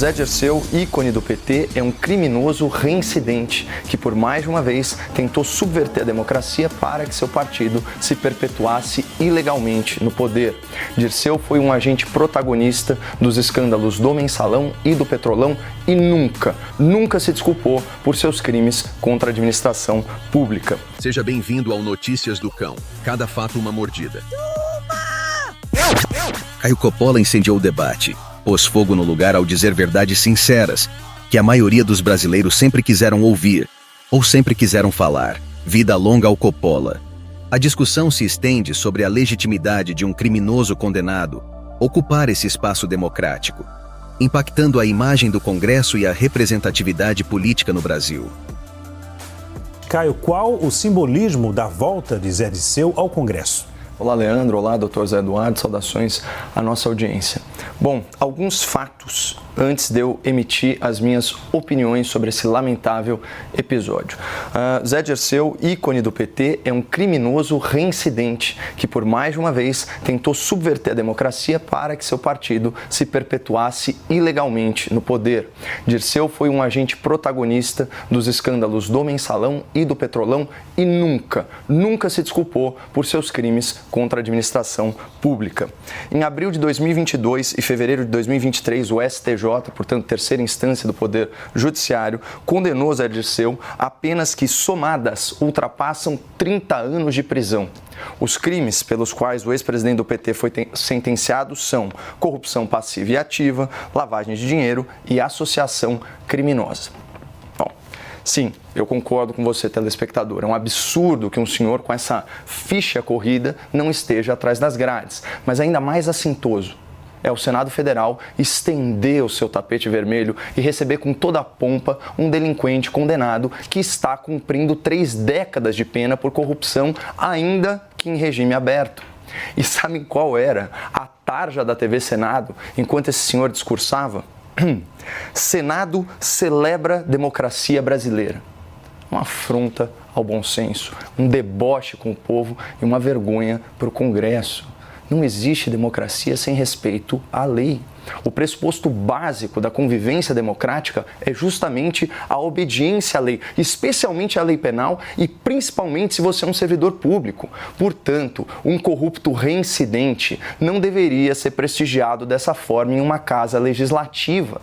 Zé Dirceu, ícone do PT, é um criminoso reincidente que, por mais de uma vez, tentou subverter a democracia para que seu partido se perpetuasse ilegalmente no poder. Dirceu foi um agente protagonista dos escândalos do Mensalão e do Petrolão e nunca se desculpou por seus crimes contra a administração pública. Seja bem-vindo ao Notícias do Cão. Cada fato uma mordida. Caio Coppola incendiou o debate. Pôs fogo no lugar ao dizer verdades sinceras, que a maioria dos brasileiros sempre quiseram ouvir, ou sempre quiseram falar. Vida longa ao Coppola. A discussão se estende sobre a legitimidade de um criminoso condenado ocupar esse espaço democrático, impactando a imagem do Congresso e a representatividade política no Brasil. Caio, qual o simbolismo da volta de Zé Dirceu ao Congresso? Olá, Leandro. Olá, doutor Zé Eduardo. Saudações à nossa audiência. Bom, alguns fatos antes de eu emitir as minhas opiniões sobre esse lamentável episódio. Zé Dirceu, ícone do PT, é um criminoso reincidente que, por mais de uma vez, tentou subverter a democracia para que seu partido se perpetuasse ilegalmente no poder. Dirceu foi um agente protagonista dos escândalos do Mensalão e do Petrolão e nunca se desculpou por seus crimes contra a administração pública. Em abril de 2022 e fevereiro de 2023, o STJ, portanto, terceira instância do Poder Judiciário, condenou Zé Dirceu a penas que, somadas, ultrapassam 30 anos de prisão. Os crimes pelos quais o ex-presidente do PT foi sentenciado são corrupção passiva e ativa, lavagem de dinheiro e associação criminosa. Sim, eu concordo com você, telespectador. É um absurdo que um senhor com essa ficha corrida não esteja atrás das grades. Mas ainda mais assintoso é o Senado Federal estender o seu tapete vermelho e receber com toda a pompa um delinquente condenado que está cumprindo 3 décadas de pena por corrupção, ainda que em regime aberto. E sabem qual era a tarja da TV Senado enquanto esse senhor discursava? Senado celebra democracia brasileira. Uma afronta ao bom senso, um deboche com o povo e uma vergonha para o Congresso. Não existe democracia sem respeito à lei. O pressuposto básico da convivência democrática é justamente a obediência à lei, especialmente à lei penal e principalmente se você é um servidor público. Portanto, um corrupto reincidente não deveria ser prestigiado dessa forma em uma casa legislativa.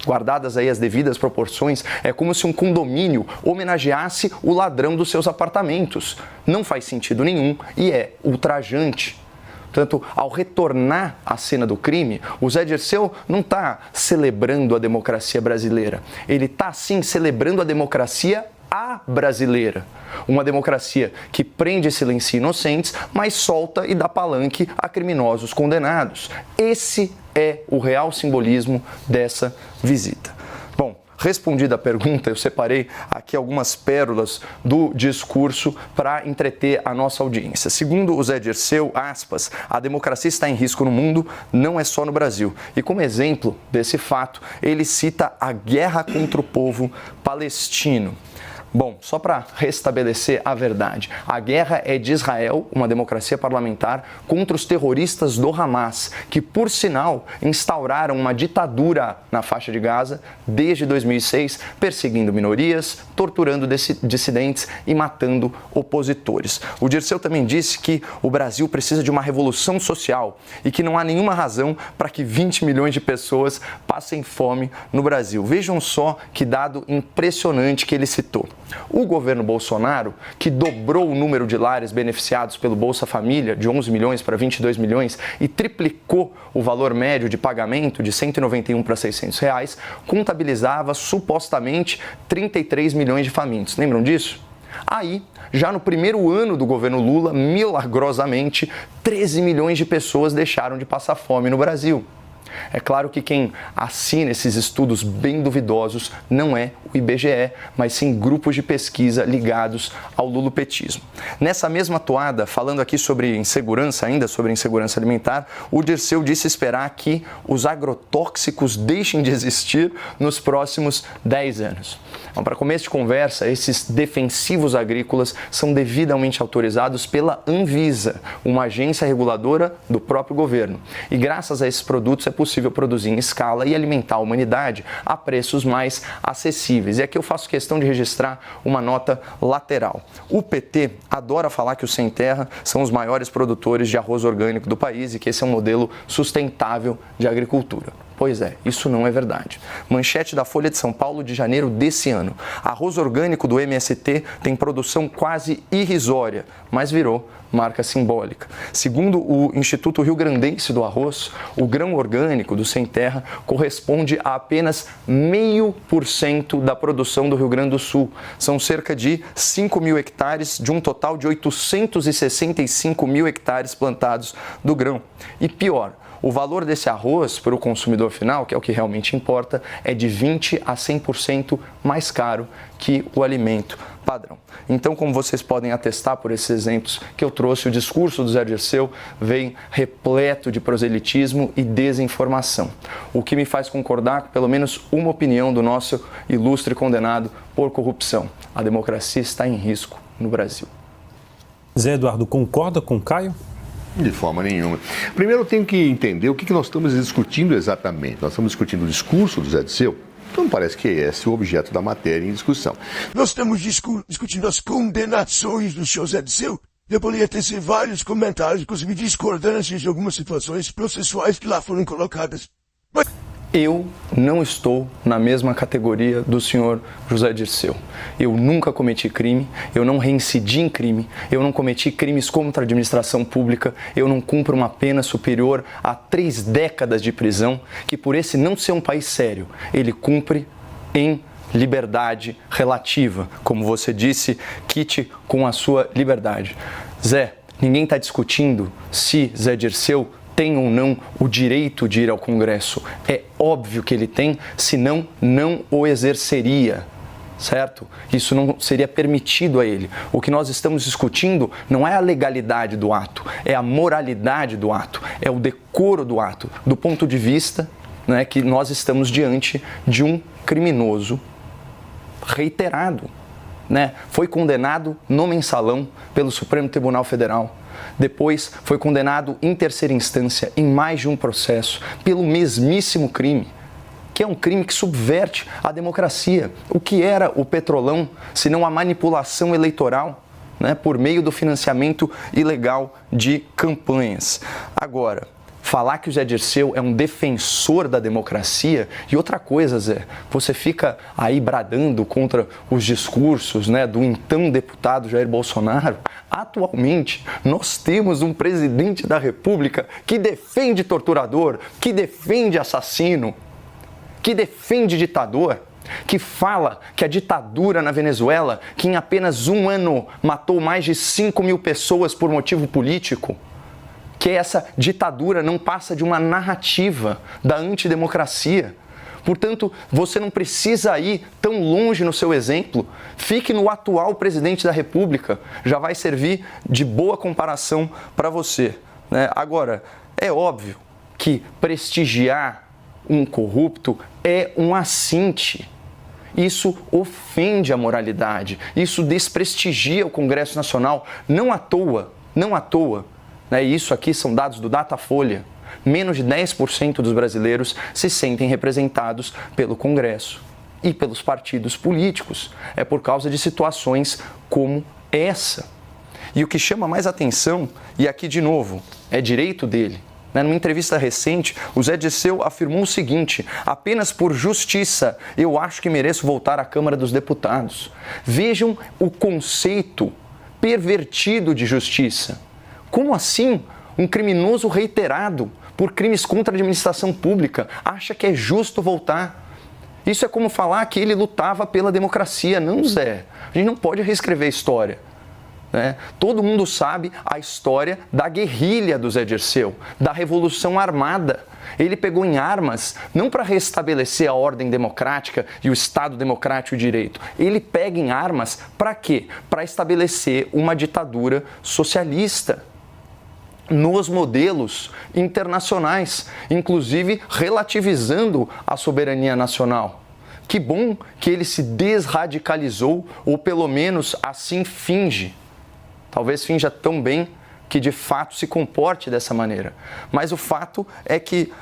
Guardadas aí as devidas proporções, é como se um condomínio homenageasse o ladrão dos seus apartamentos. Não faz sentido nenhum e é ultrajante. Portanto, ao retornar à cena do crime, o Zé Dirceu não está celebrando a democracia brasileira. Ele está, sim, celebrando a democracia brasileira. Uma democracia que prende e silencia inocentes, mas solta e dá palanque a criminosos condenados. Esse é o real simbolismo dessa visita. Bom, respondida a pergunta, eu separei aqui algumas pérolas do discurso para entreter a nossa audiência. Segundo o Zé Dirceu, aspas, a democracia está em risco no mundo, não é só no Brasil. E como exemplo desse fato, ele cita a guerra contra o povo palestino. Bom, só para restabelecer a verdade, a guerra é de Israel, uma democracia parlamentar, contra os terroristas do Hamas, que, por sinal, instauraram uma ditadura na faixa de Gaza desde 2006, perseguindo minorias, torturando dissidentes e matando opositores. O Dirceu também disse que o Brasil precisa de uma revolução social e que não há nenhuma razão para que 20 milhões de pessoas passem fome no Brasil. Vejam só que dado impressionante que ele citou. O governo Bolsonaro, que dobrou o número de lares beneficiados pelo Bolsa Família de 11 milhões para 22 milhões e triplicou o valor médio de pagamento de 191 para 600 reais, contabilizava supostamente 33 milhões de famintos. Lembram disso? Aí, já no primeiro ano do governo Lula, milagrosamente, 13 milhões de pessoas deixaram de passar fome no Brasil. É claro que quem assina esses estudos bem duvidosos não é o IBGE, mas sim grupos de pesquisa ligados ao lulopetismo. Nessa mesma toada, falando aqui sobre insegurança, ainda sobre insegurança alimentar, o Dirceu disse esperar que os agrotóxicos deixem de existir nos próximos 10 anos. Então, para começo de conversa, esses defensivos agrícolas são devidamente autorizados pela Anvisa, uma agência reguladora do próprio governo. E graças a esses produtos é possível possível produzir em escala e alimentar a humanidade a preços mais acessíveis. E aqui eu faço questão de registrar uma nota lateral. O PT adora falar que os sem terra são os maiores produtores de arroz orgânico do país e que esse é um modelo sustentável de agricultura. Pois é, isso não é verdade. Manchete da Folha de São Paulo de janeiro desse ano. Arroz orgânico do MST tem produção quase irrisória, mas virou marca simbólica. Segundo o Instituto Rio-Grandense do Arroz, o grão orgânico do sem terra corresponde a apenas 0,5% da produção do Rio Grande do Sul. São cerca de 5 mil hectares de um total de 865 mil hectares plantados do grão. E pior, o valor desse arroz para o consumidor final, que é o que realmente importa, é de 20% a 100% mais caro que o alimento padrão. Então, como vocês podem atestar por esses exemplos que eu trouxe, o discurso do Zé Dirceu vem repleto de proselitismo e desinformação, o que me faz concordar com pelo menos uma opinião do nosso ilustre condenado por corrupção. A democracia está em risco no Brasil. Zé Eduardo, concorda com Caio? De forma nenhuma. Primeiro eu tenho que entender o que nós estamos discutindo exatamente. Nós estamos discutindo o discurso do Zé Dirceu? Então parece que esse é o objeto da matéria em discussão. Nós estamos discutindo as condenações do senhor Zé Dirceu. Eu poderia tecer vários comentários, inclusive discordâncias de algumas situações processuais que lá foram colocadas. Mas... Eu não estou na mesma categoria do senhor José Dirceu. Eu nunca cometi crime, eu não reincidi em crime, eu não cometi crimes contra a administração pública, eu não cumpro uma pena superior a 3 décadas de prisão, que por esse não ser um país sério, ele cumpre em liberdade relativa. Como você disse, quite com a sua liberdade. Zé, ninguém está discutindo se Zé Dirceu tem ou não o direito de ir ao Congresso. É óbvio que ele tem, senão não o exerceria, certo? Isso não seria permitido a ele. O que nós estamos discutindo não é a legalidade do ato, é a moralidade do ato, é o decoro do ato, do ponto de vista, né, que nós estamos diante de um criminoso reiterado, né? Foi condenado no mensalão pelo Supremo Tribunal Federal. Depois foi condenado em terceira instância em mais de um processo pelo mesmíssimo crime, que é um crime que subverte a democracia. O que era o Petrolão, senão a manipulação eleitoral, né, por meio do financiamento ilegal de campanhas. Agora, falar que o Zé Dirceu é um defensor da democracia, e outra coisa, Zé, você fica aí bradando contra os discursos, né, do então deputado Jair Bolsonaro. Atualmente, nós temos um presidente da República que defende torturador, que defende assassino, que defende ditador, que fala que a ditadura na Venezuela, que em apenas um ano matou mais de 5 mil pessoas por motivo político, que essa ditadura não passa de uma narrativa da antidemocracia. Portanto, você não precisa ir tão longe no seu exemplo. Fique no atual presidente da República. Já vai servir de boa comparação para você, né? Agora, é óbvio que prestigiar um corrupto é um assinte. Isso ofende a moralidade. Isso desprestigia o Congresso Nacional. Não à toa, né? Isso aqui são dados do Datafolha. Menos de 10% dos brasileiros se sentem representados pelo Congresso e pelos partidos políticos. É por causa de situações como essa. E o que chama mais atenção, e aqui de novo, é direito dele. Numa entrevista recente, o Zé Dirceu afirmou o seguinte: apenas por justiça eu acho que mereço voltar à Câmara dos Deputados. Vejam o conceito pervertido de justiça. Como assim um criminoso reiterado por crimes contra a administração pública acha que é justo voltar? Isso é como falar que ele lutava pela democracia. Não, Zé. A gente não pode reescrever a história, né? Todo mundo sabe a história da guerrilha do Zé Dirceu, da Revolução Armada. Ele pegou em armas não para restabelecer a ordem democrática e o Estado democrático e direito. Ele pega em armas para quê? Para estabelecer uma ditadura socialista nos modelos internacionais, inclusive relativizando a soberania nacional. Que bom que ele se desradicalizou, ou pelo menos assim finge. Talvez finja tão bem que de fato se comporte dessa maneira. Mas o fato é que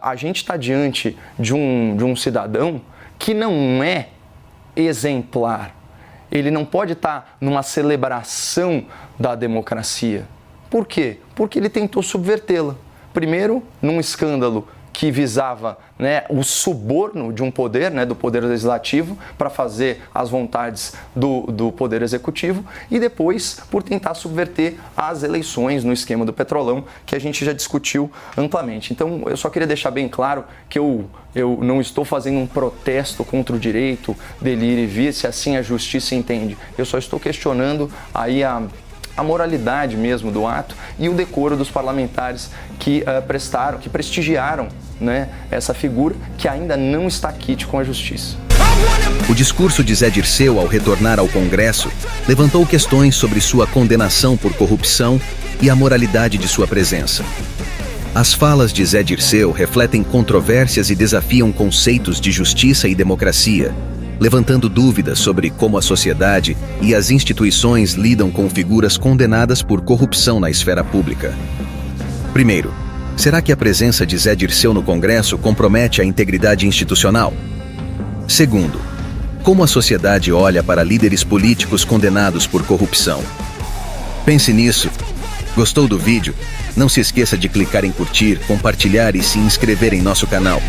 a gente está diante de um cidadão que não é exemplar. Ele não pode estar numa celebração da democracia. Por quê? Porque ele tentou subvertê-la. Primeiro, num escândalo que visava, né, o suborno de um poder, né, do poder legislativo, para fazer as vontades do poder executivo, e depois por tentar subverter as eleições no esquema do Petrolão, que a gente já discutiu amplamente. Então, eu só queria deixar bem claro que eu não estou fazendo um protesto contra o direito dele ir e vir, se assim a justiça entende. Eu só estou questionando aí a moralidade mesmo do ato e o decoro dos parlamentares que prestigiaram, né, essa figura que ainda não está quite com a justiça. O discurso de Zé Dirceu ao retornar ao Congresso levantou questões sobre sua condenação por corrupção e a moralidade de sua presença. As falas de Zé Dirceu refletem controvérsias e desafiam conceitos de justiça e democracia, levantando dúvidas sobre como a sociedade e as instituições lidam com figuras condenadas por corrupção na esfera pública. Primeiro, será que a presença de Zé Dirceu no Congresso compromete a integridade institucional? Segundo, como a sociedade olha para líderes políticos condenados por corrupção? Pense nisso. Gostou do vídeo? Não se esqueça de clicar em curtir, compartilhar e se inscrever em nosso canal.